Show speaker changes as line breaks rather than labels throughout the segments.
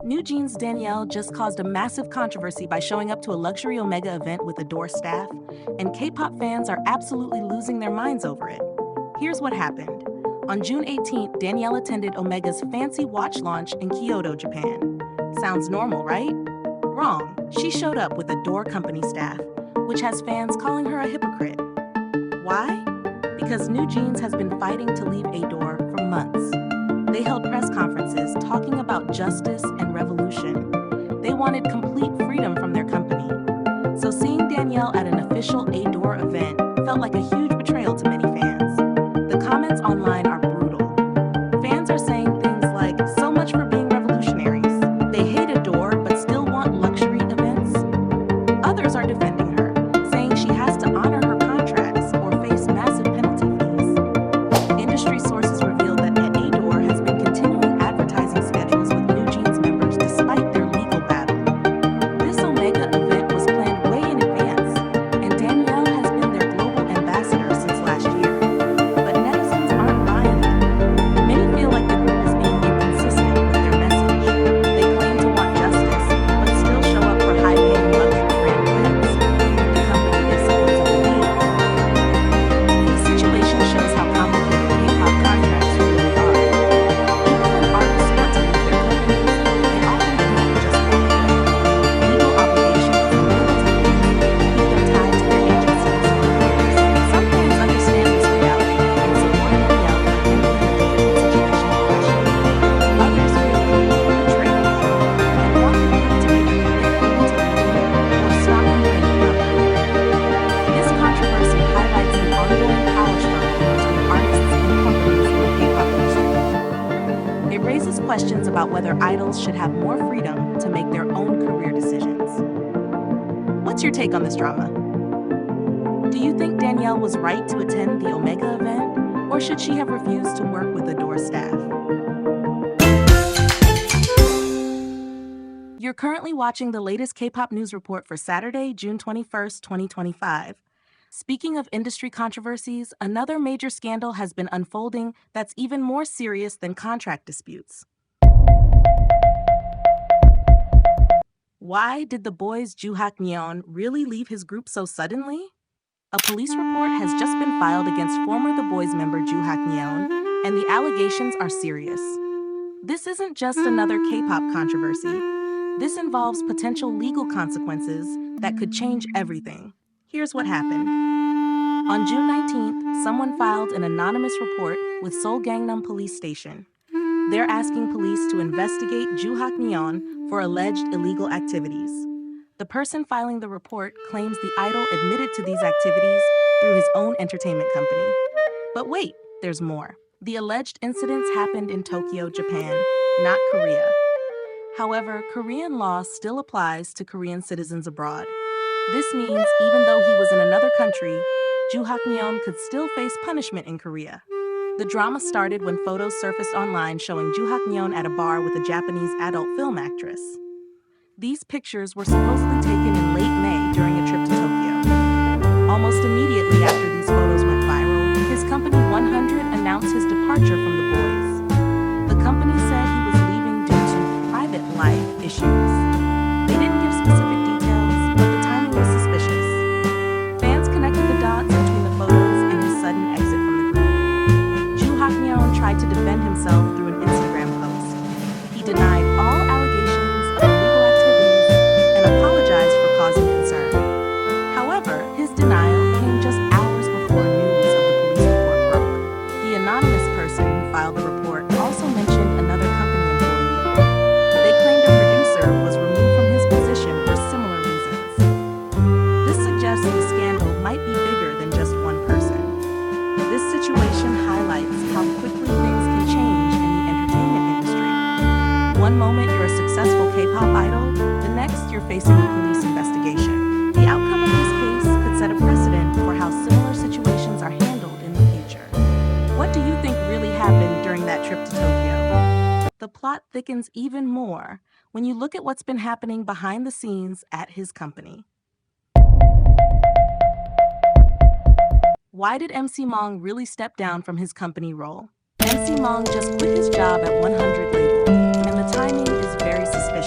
NewJeans Danielle just caused a massive controversy by showing up to a luxury Omega event with Adore staff, and K-pop fans are absolutely losing their minds over it. Here's what happened. On June 18th, Danielle attended Omega's fancy watch launch in Kyoto, Japan. Sounds normal, right? Wrong. She showed up with Adore company staff, which has fans calling her a hypocrite. Why? Because NewJeans has been fighting to leave Adore for months. They held press conferences talking about justice and revolution. They wanted complete freedom from their company. So seeing Danielle at an official Adore event felt like a huge betrayal to many fans. The comments online are brutal. Fans are saying things like, "So much for being revolutionaries." They hate Adore but still want luxury events. Others are defending her, saying she has to honor her contracts or face massive penalty fees. Industry sources reveal that Adore has been continuing advertising schedules with NewJeans members despite their legal battle. This Omega event was planned way in advance, and Danielle has been their global ambassador since last year. But netizens aren't buying it. Many feel like the group is being inconsistent with their message. They claim to want justice, but still show up for high-paying luxury brand events the company is supposedly leading. The situation shows how complicated K-pop contracts really are. Even when artists want to leave their companies, they often can't just walk away. Legal obligations and penalty fees keep them tied to their agencies for years. Some fans understand this reality and support Danielle for implementing the situation in question. Others feel completely betrayed and want the group to make a commitment to Adore or stop complaining about it. This controversy highlights the ongoing power struggle between artists and companies in the K-pop industry. It raises questions about whether idols should have more freedom to make their own career decisions. What's your take on this drama? Do you think Danielle was right to attend the Omega event, or should she have refused to work with Adore staff? You're currently watching the latest K-pop news report for Saturday, June 21st, 2025. Speaking of industry controversies, another major scandal has been unfolding that's even more serious than contract disputes. Why did the Boyz' Nyeon really leave his group so suddenly? A police report has just been filed against former The Boyz member Nyeon, and the allegations are serious. This isn't just another K-pop controversy. This involves potential legal consequences that could change everything. Here's what happened. On June 19th, someone filed an anonymous report with Seoul Gangnam Police Station. They're asking police to investigate Nyeon for alleged illegal activities. The person filing the report claims the idol admitted to these activities through his own entertainment company. But wait, there's more. The alleged incidents happened in Tokyo, Japan, not Korea. However, Korean law still applies to Korean citizens abroad. This means even though he was in another country, Nyeon could still face punishment in Korea. The drama started when photos surfaced online showing Nyeon at a bar with a Japanese adult film actress. These pictures were supposedly taken in late May during a trip to Tokyo. Almost immediately after these photos went viral, his company 100 announced his departure from the Boyz. The company said he was leaving due to private life issues. They didn't give specific details, but the timing was suspicious. Fans connected the dots between the photos and his sudden exit from the group. Nyeon tried to defend himself through an Instagram post. He denied all allegations of illegal activities and apologized for causing concern. However, his denial came just hours before news of the police report broke. The anonymous person who filed the report also mentioned another company employee. They claimed a producer was removed from his position for similar reasons. This suggests the scandal might be bigger than just one person. This situation highlights how quickly things can change in the entertainment industry. One moment you're a successful K-pop idol, the next you're facing a police investigation. The outcome of this case could set a precedent for how similar situations are handled in the future. What do you think really happened during that trip to Tokyo? The plot thickens even more when you look at what's been happening behind the scenes at his company. Why did MC Mong really step down from his company role? MC Mong just quit his job at 100 label, and the timing is very suspicious.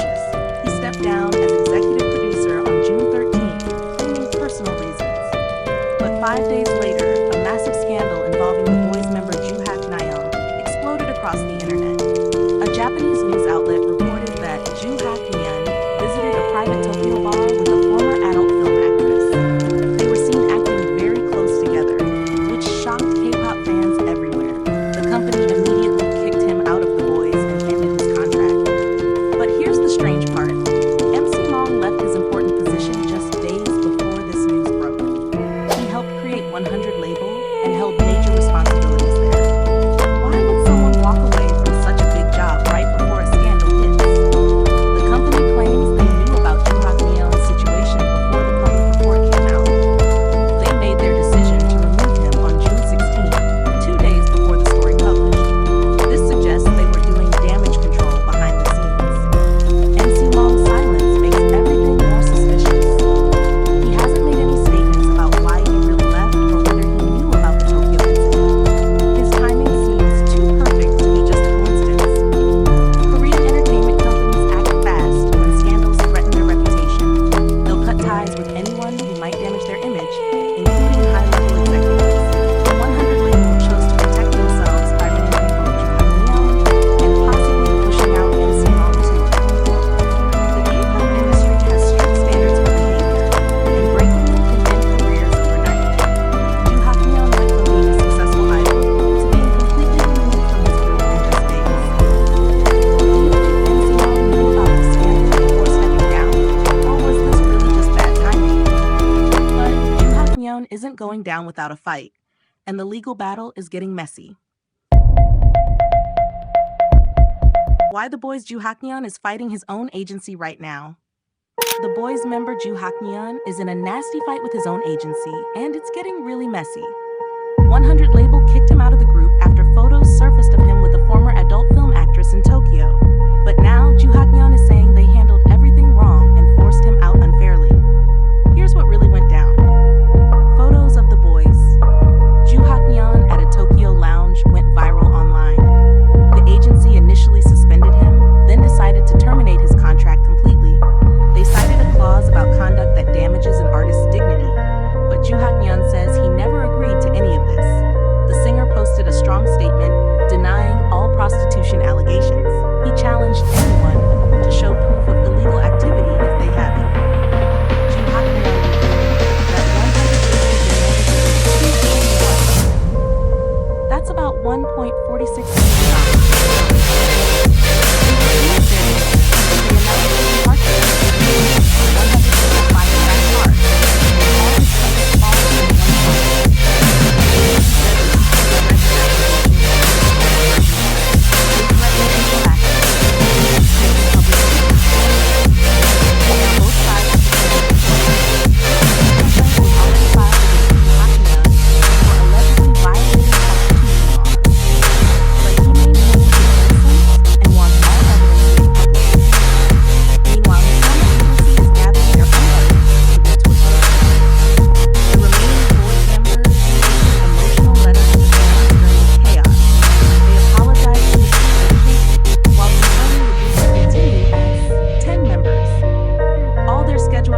going down without a fight, and the legal battle is getting messy. Why the Boyz Joo Nyeon is fighting his own agency right now. The Boyz member Joo Nyeon is in a nasty fight with his own agency, and it's getting really messy. 100 label kicked him out of the group after photos surfaced of him with a former adult film actress in Tokyo. But now, Joo Nyeon is saying they handled everything wrong and forced him out unfairly. Here's what really went down. Photos of the Boyz Joo Nyeon at a Tokyo lounge went viral online. The agency initially suspended him, then decided to terminate his contract completely. They cited a clause about conduct that damages an artist's dignity, but Joo Nyeon says he never agreed to any of this. The singer posted a strong statement denying all prostitution allegations. He challenged anyone to show proof of illegal activity if they have it. Joo Nyeon revealed that 100 that's about $1.46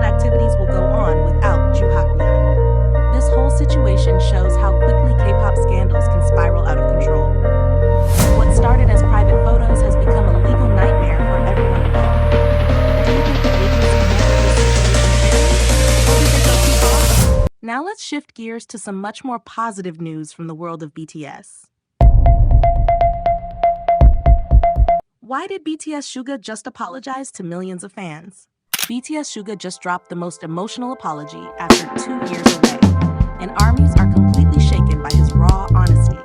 activities will go on without Joo Nyeon. This whole situation shows how quickly K-pop scandals can spiral out of control. What started as private photos has become a legal nightmare for everyone involved. Do you think the agency handled this situation fairly, or did they go too far? Now let's shift gears to some much more positive news from the world of BTS. Why did BTS SUGA just apologize to millions of fans? BTS SUGA just dropped the most emotional apology after 2 years away, and armies are completely shaken by his raw honesty.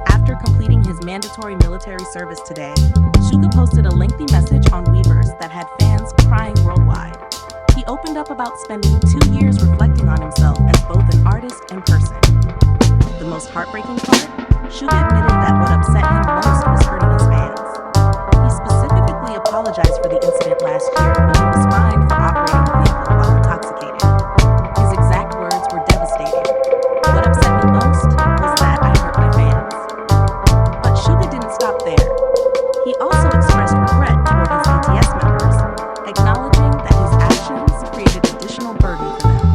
After completing his mandatory military service today, SUGA posted a lengthy message on Weverse that had fans crying worldwide. He opened up about spending 2 years reflecting on himself as both an artist and person. The most heartbreaking part? SUGA admitted that what upset him most was hurting his fans. He specifically apologized for the incident last year when he was fined for operating a vehicle while intoxicated. His exact words were devastating. What upset me most was that I hurt my fans. But SUGA didn't stop there. He also expressed regret toward his BTS members, acknowledging that his actions created additional burden for them.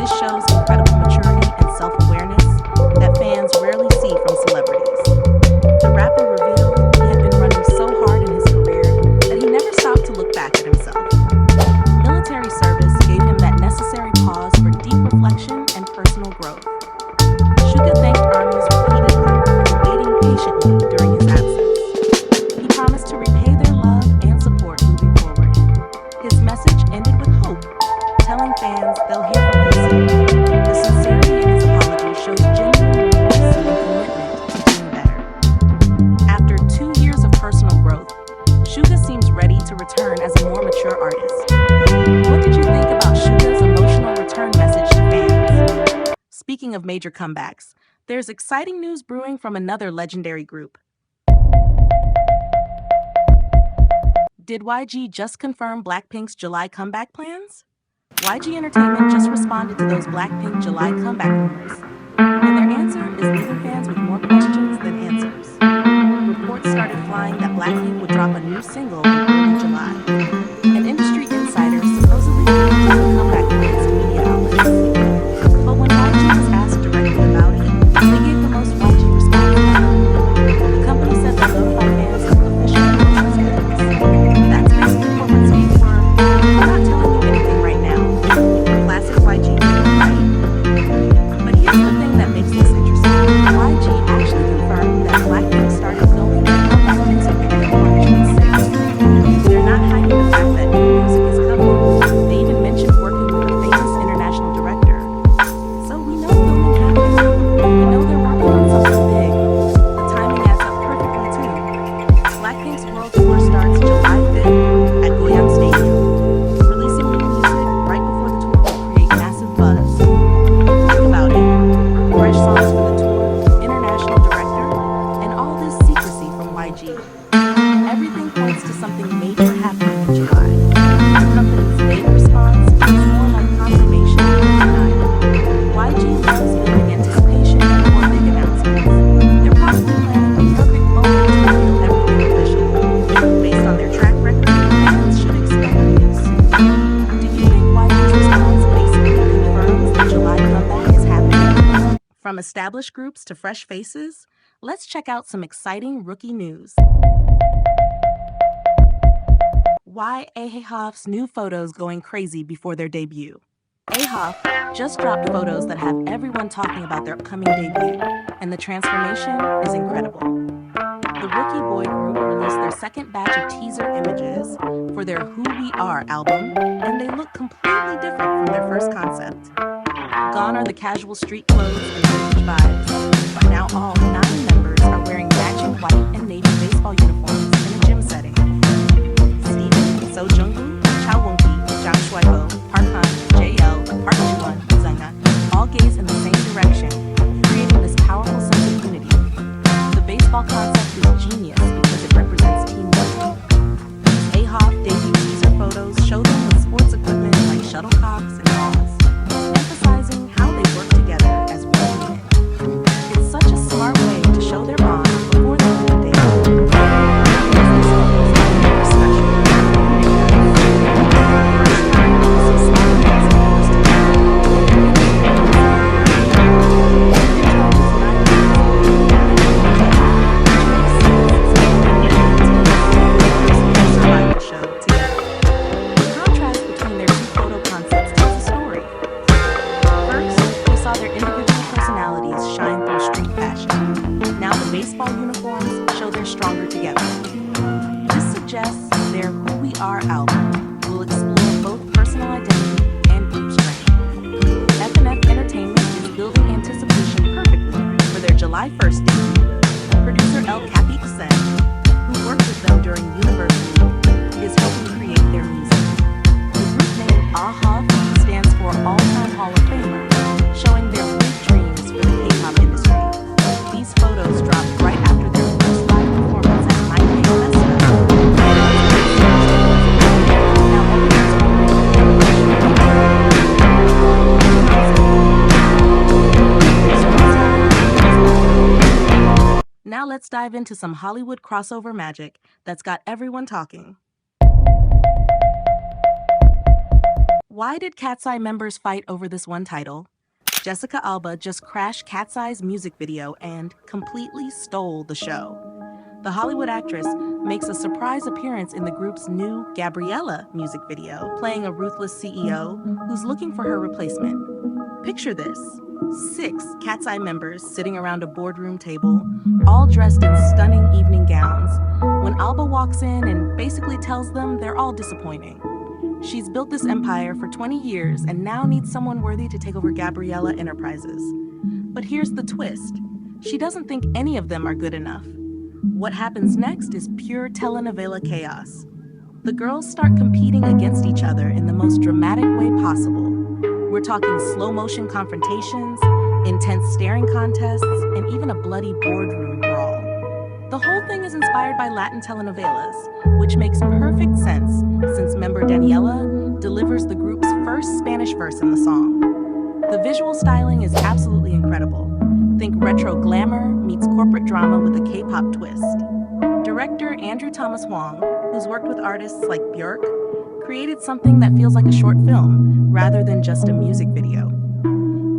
This shows incredible maturity and self-awareness that fans rarely see from celebrities. The rapper revealed he had been running so hard in his career that he never stopped to look back at himself. Military service gave him that necessary pause for deep reflection and personal growth. SUGA thanked armies repeatedly for waiting patiently during his absence. He promised to repay their love and support moving forward. His message ended with hope, telling fans they'll hear from him soon. The sincerity in his apology shows genuine remorse and commitment to doing better. After 2 years of personal growth, SUGA seems ready to return as a more mature artist. What did you think about SUGA's emotional return message to fans? Speaking of major comebacks, there's exciting news brewing from another legendary group. Did YG just confirm BLACKPINK's July comeback plans? YG Entertainment just responded to those BLACKPINK July comeback rumors, and their answer is leaving fans with more questions than answers. Reports started flying that BLACKPINK would drop a new single in early July. An industry insider supposedly leaked the comeback plans to media outlets. But when YG was asked directly about it, they gave the most YG response ever. The company said they'll notify fans of official promotion schedules. That's basically corporate speak for, we're not telling you anything right now. Classic YG, right? But here's the thing that makes this interesting. YG actually confirmed that BLACKPINK started filming their comeback music video on June 6th. They're not hiding the fact something major happening in July. The company's vague response feels more like confirmation than denial. YG loves building anticipation before big announcements. They're probably planning the perfect moment to reveal everything officially. Based on their track record, fans should expect news soon. Do you think YG's response basically confirms the July comeback is happening? From established groups to fresh faces, let's check out some exciting rookie news. Why AHOF's new photos going crazy before their debut? AHOF just dropped photos that have everyone talking about their upcoming debut, and the transformation is incredible. The rookie boy group released their second batch of teaser images for their Who We Are album, and they look completely different from their first concept. Gone are the casual street clothes and vintage vibes. Now all 9 members are wearing matching white and navy baseball uniforms in a gym setting. Steven, So Jungwoo, Cha Wonki, Jang Shuaibo, Park Han, JL, Park Jiwon, Zanga all gaze in the same direction, creating this powerful sense of unity. The baseball concept is genius because it represents teamwork. These AHOF debut teaser photos show them with sports equipment like shuttlecocks and balls, emphasizing how they work together as one unit. It's such a smart way to show their bond before they do the debut. These photos are special. First time we see small dance photos survival show together. The contrast between their two photo concepts tells a story. First, we saw their individual personalities shine through street fashion. Now the baseball uniforms show they're stronger together. This suggests their Who We Are album will explore both personal identity and group strength. F&F Entertainment is building anticipation perfectly for their July 1st debut. Producer Kpop, who worked with them during university, is helping create their music. The group name AHOF stands for All-Time Hall of Famer, showing their big dreams for the K-pop industry. These photos dropped right after their first live performance at Nyeon Festival. Now everyone's wondering. Now let's dive into some Hollywood crossover magic that's got everyone talking. Why did KATSEYE members fight over this one title? Jessica Alba just crashed KATSEYE's music video and completely stole the show. The Hollywood actress makes a surprise appearance in the group's new Gabriella music video, playing a ruthless CEO who's looking for her replacement. Picture this: 6 KATSEYE members sitting around a boardroom table, all dressed in stunning evening gowns, when Alba walks in and basically tells them they're all disappointing. She's built this empire for 20 years and now needs someone worthy to take over Gabriella Enterprises. But here's the twist: she doesn't think any of them are good enough. What happens next is pure telenovela chaos. The girls start competing against each other in the most dramatic way possible. We're talking slow-motion confrontations, intense staring contests, and even a bloody boardroom brawl. The whole thing is inspired by Latin telenovelas, which makes perfect sense since member Daniela delivers the group's first Spanish verse in the song. The visual styling is absolutely incredible. Think retro glamour meets corporate drama with a K-pop twist. Director Andrew Thomas Hwang, who's worked with artists like Björk, created something that feels like a short film rather than just a music video.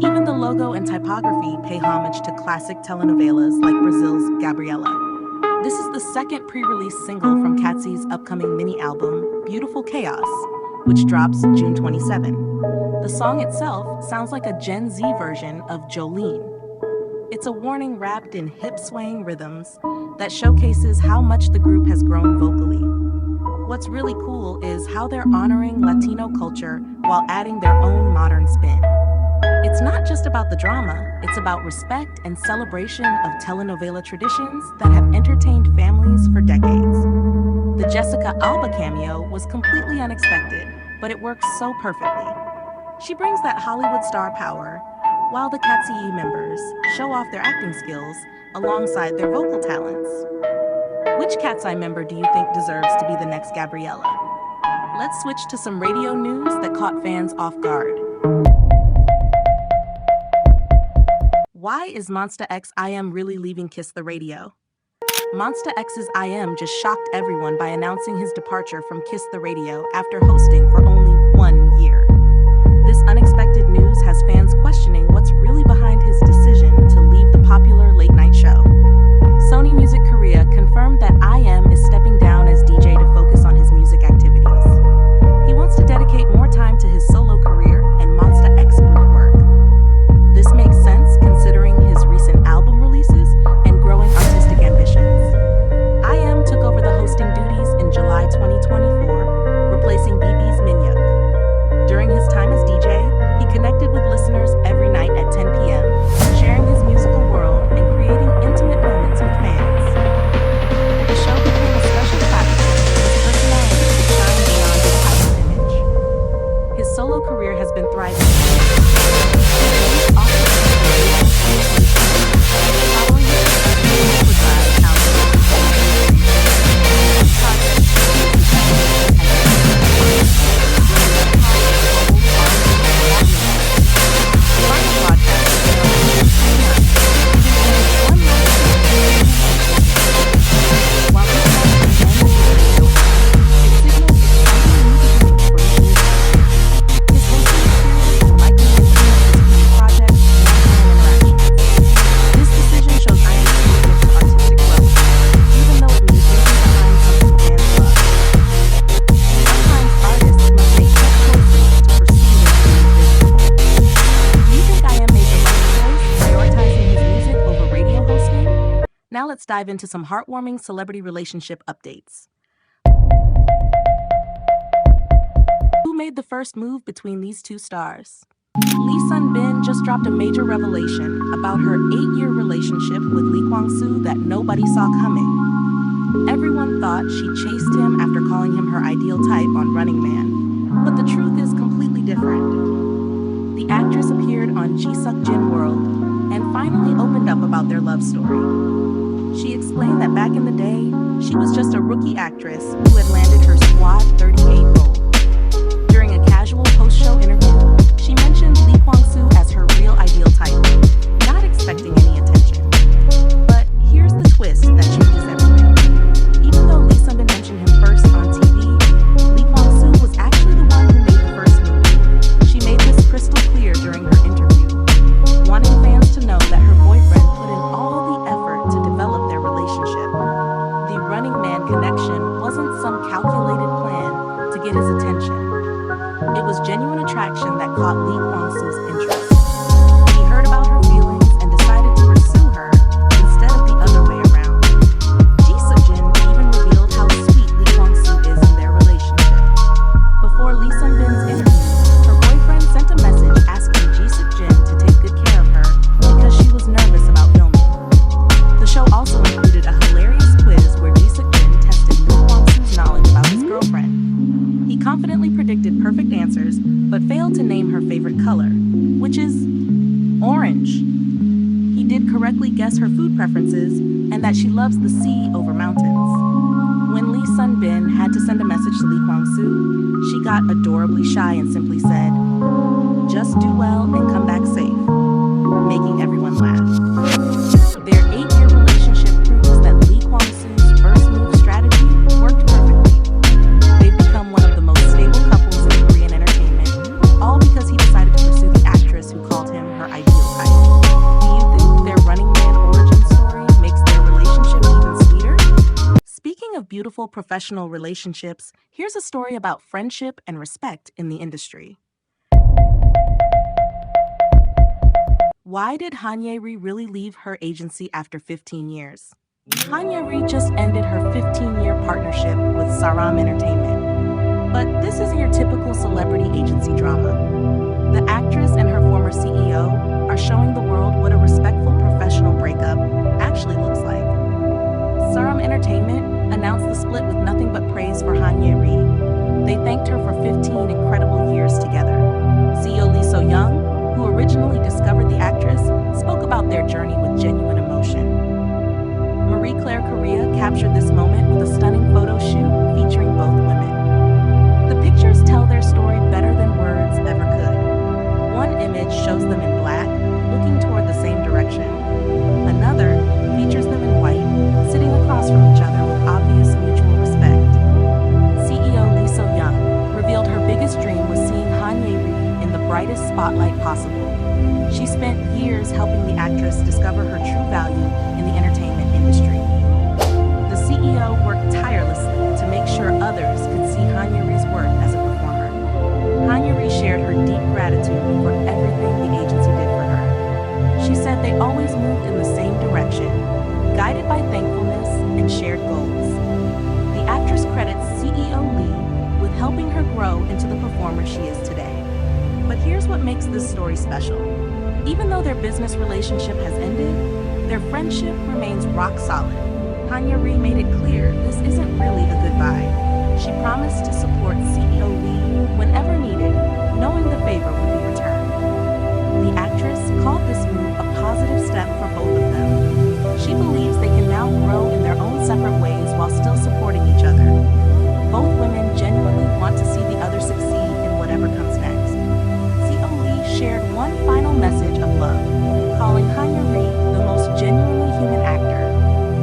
Even the logo and typography pay homage to classic telenovelas like Brazil's Gabriela. This is the second pre-release single from KATSEYE's upcoming mini-album, Beautiful Chaos, which drops June 27. The song itself sounds like a Gen Z version of Jolene. It's a warning wrapped in hip-swaying rhythms that showcases how much the group has grown vocally. What's really cool is how they're honoring Latino culture while adding their own modern spin. It's not just about the drama, it's about respect and celebration of telenovela traditions that have entertained families for decades. The Jessica Alba cameo was completely unexpected, but it works so perfectly. She brings that Hollywood star power, while the KATSEYE members show off their acting skills alongside their vocal talents. Which KATSEYE member do you think deserves to be the next Gabriella? Let's switch to some radio news that caught fans off guard. Why is Monsta X IM really leaving Kiss the Radio? Monsta X's IM just shocked everyone by announcing his departure from Kiss the Radio after hosting for only 1 year. This unexpected news has fans questioning what's really behind his decision to leave the popular late-night show. Sony Music Korea confirmed that IM is stepping down as DJ to focus on his music activities. He wants to dedicate more time to his solo career and Monsta X group work. This makes sense considering his recent album releases and growing artistic ambitions. IM took over the hosting duties in July 2024, replacing BB's Minhyuk. During his time as DJ, he connected with listeners every night at 10 p.m., sharing his musical world and creating intimate moments with fans. The show became a special platform for his personality to shine beyond his outward image. His solo career has been thriving. Now let's dive into some heartwarming celebrity relationship updates. Who made the first move between these two stars? Lee Sun-bin just dropped a major revelation about her 8-year relationship with Lee Kwang-soo that nobody saw coming. Everyone thought she chased him after calling him her ideal type on Running Man, but the truth is completely different. The actress appeared on Jisuk-jin World and finally opened up about their love story. She explained that back in the day, she was just a rookie actress who had landed her Squad 38 role. During a casual post-show interview, she mentioned Lee Kwang-soo as her real ideal type, not expecting any attention. But here's the twist that changes everything. Even though Lee Sun-bin mentioned him first on TV, Lee Kwang-soo was actually the one who made the first move. She made this crystal clear during her interview, wanting fans to know that her boyfriend put in all the effort to develop their relationship. The Running Man connection wasn't some calculated plan to get his attention. It was genuine attraction that caught Lee Kwang-soo's interest. He heard about her feelings and decided to pursue her instead of the other way around. Jisuk-jin even revealed how sweet Lee Kwang-soo is in their relationship. Before Lee Sun-bin's interview, her boyfriend sent a message asking Jisuk-jin to take good care of her because she was nervous about filming. The show also included a hilarious quiz where Jisuk-jin tested Lee Kwang-soo's knowledge about his girlfriend. He confidently predicted perfect answers, but failed to name her favorite color, which is orange. He did correctly guess her food preferences and that she loves the sea over mountains. When Lee Sun-bin had to send a message to Lee Kwang-soo, she got adorably shy and simply said, "Just do well and come back safe," making everyone laugh. Their 8-year relationship proves that Lee Kwang-soo's first move strategy worked perfectly. They've become one of the most stable couples in Korean entertainment, all because he decided to pursue the actress who called him her ideal type. Do you think their Running Man origin story makes their relationship even sweeter? Speaking of beautiful professional relationships, here's a story about friendship and respect in the industry. Why did Hanyeri really leave her agency after 15 years? Hanyeri just ended her 15-year partnership with Saram Entertainment. But this isn't your typical celebrity agency drama. The actress and her former CEO are showing the world what a respectful professional breakup actually looks like. Saram Entertainment announced the split with nothing but praise for Hanyeri. They thanked her for 15 incredible years together. CEO Lee So-young, who originally discovered the actress, spoke about their journey with genuine emotion. Marie Claire Korea captured this moment brightest spotlight possible. She spent years helping the actress discover her true value in the entertainment industry. The CEO worked tirelessly to make sure others could see Hanyuri's worth as a performer. Hanyuri shared her deep gratitude for everything the agency did for her. She said they always moved in the same direction, guided by thankfulness and shared goals. The actress credits CEO Lee with helping her grow into the performer she is today. But here's what makes this story special. Even though their business relationship has ended, their friendship remains rock solid. Hanyuri made it clear this isn't really a goodbye. She promised to support CEO Lee whenever needed, knowing the favor would be returned. The actress called this move a positive step for both of them. She believes they can now grow in their own separate ways while still supporting each other. Both women genuinely want to see the other succeed in whatever comes next. CEO Lee shared one final message of love, calling Hanyuri the most genuinely human actor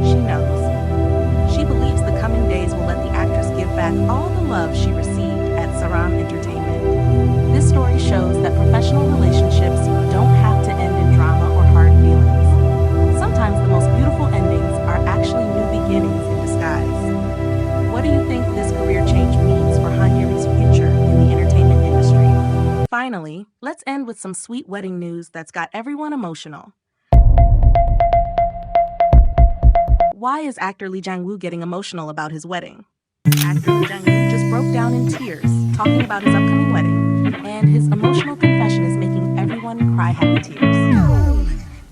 she knows. She believes the coming days will let the actress give back all the love she received at Saram Entertainment. This story shows that professional relationships don't have to end in drama or hard feelings. Sometimes the most beautiful endings are actually new beginnings in disguise. What do you think this career change means for Hanyuri's future in the entertainment industry? Finally, let's end with some sweet wedding news that's got everyone emotional. Why is actor Lee Jang-woo getting emotional about his wedding? Actor Lee Jang-woo just broke down in tears talking about his upcoming wedding, and his emotional confession is making everyone cry happy tears.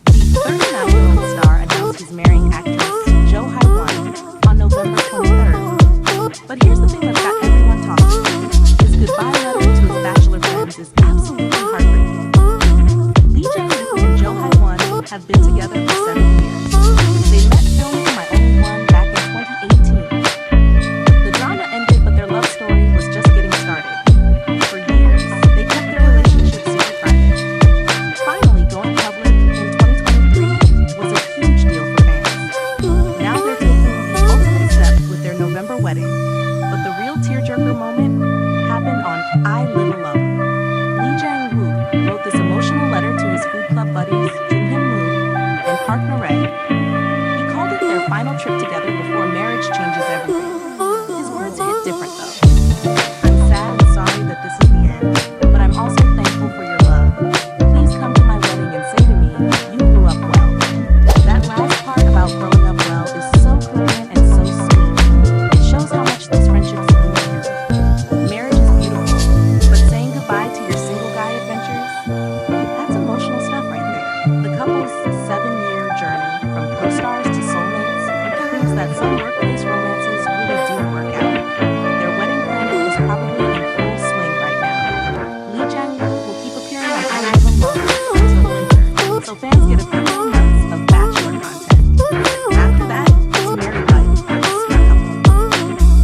The 39-year-old star announced he's marrying actress Jo Hae-won on November 23rd. But here's the thing that's got everyone talking. His goodbye letter to his bachelor friends is absolutely heartbreaking. Lee Jang-woo and Jo Hae-won have been together for 7 years. They met filming My Only One back in 2018. The drama ended, but their love story was just getting started. For years, they kept their relationship super private. Finally going public in 2023 was a huge deal for fans. Now they're taking the ultimate step with their November wedding. But the real tearjerker moment happened on I Live Alone. Lee Jang-woo wrote this emotional letter to his food club buddies Jung Hyun-woo and Park Na-rae. He called it their final trip together before marriage changes everything. His words hit different though. I'm sad and sorry that this is the end, but I'm also thankful for your love. Please come to my wedding and say to me, you grew up well. That last part about growing up well is so Korean and so sweet. It shows how much these friendships mean to him. Marriage is beautiful, but saying goodbye to your single guy adventures, that's emotional stuff right there. The couple's 7-year journey from co-stars to soulmates proves that some workplace romances really do work out. Their wedding planning is probably in full swing right now. Lee Jang-woo will keep appearing on I Live Alone until winter, so fans get a few more months of bachelor content. After that, it's married life for this sweet couple.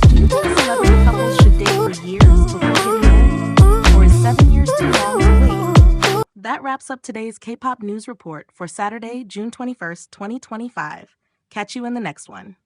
Do you think celebrity couples should date for years before getting married? Or is 7 years too long to wait? That wraps up today's K-pop news report for Saturday, June 21st, 2025. Catch you in the next one.